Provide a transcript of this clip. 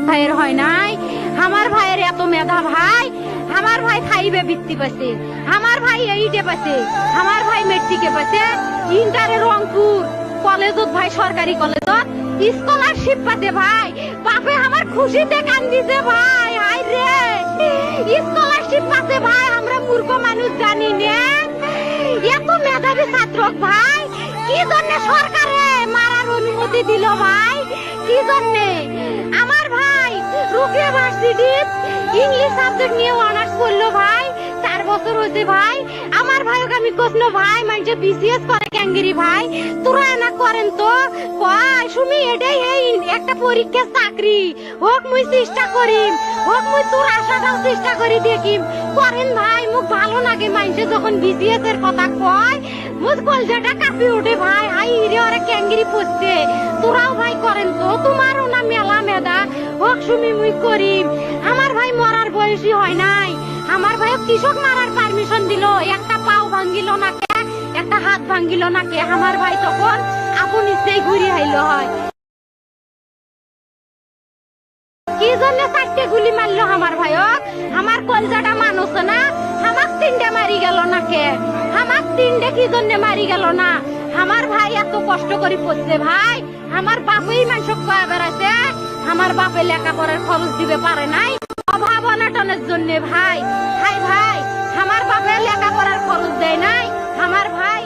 ভাইয়ের হয় নাই, আমার ভাইয়ের এত মেধা ভাই, আমার ভাই খাইবে বৃত্তি পাইছে, আমার ভাই এইটে পাইছে, আমার ভাই মেট্রিকে পাইছে, ইন্টারে রংপুর কলেজত ভাই সরকারি কলেজত স্কলারশিপ পাতে ভাই, বাপে আমার খুশিতে কান্দিছে ভাই, হাই রে স্কলারশিপ পাতে ভাই, আমরা মূর্খ মানুষ জানি না এত মেধাবী ছাত্র ভাই, কি জন্য সরকারে মারার অনুমতি দিল ভাই, কি জন্য? আমার ভাই রুকিয়া ভার্সিটি ইংলিশ সাবজেক্ট নিয়ে অনার্স করলো ভাই, 4 বছর হয়েছে ভাই, আমার ভাইকে আমি কইছিল ভাই মানে বিসিএস করে ক্যাঙ্গেরি ভাই, তোরা না করেন তো কয় সুমি এটাই এই একটা পরীক্ষা চাকরি হোক, মুই চেষ্টা করিম, হোক মুই তোর আশাটাও চেষ্টা করি দেখিম, করেন ভাই, মুখ ভালো লাগে মানুষে যখন বিসিএস এর কথা কয়, মুখ কলজাটা কাঁপি ওঠে ভাই, হাই রে ওরা ক্যাঙ্গেরি পড়ছে, তোরাও ভাই করেন তো, তোমারও না মেলা মেধা, হোক সুমি মুই করিম। আমার ভাই মরার বয়সী হয় নাই, আমার ভাই কৃষক মারার পারমিশন দিল, একটা পাও ভাঙ্গিল না কে, একটা হাত ভাঙ্গিল না কে, আমার ভাই তখন আপন ইচ্ছেই ঘুরি আইল হয়, কি জন্য 4টে গুলি মারলো আমার ভাইক, আমার কলজাটা মানুষ না, আমার 3টে মারি গেল না কে, আমার 3টে কি জন্য মারি গেল না, আমার ভাই এত কষ্ট করে পড়ছে ভাই, আমার বাপই মানুষ কয়া বেড়াইছে, আমার বাপে লেখাপড়ার খরচ দিবে পারে নাই, অভাব অনাটনের জন্য ভাই, ভাই ভাই আমার বাপে লেখাপড়ার খরচ দেয় নাই, আমার ভাই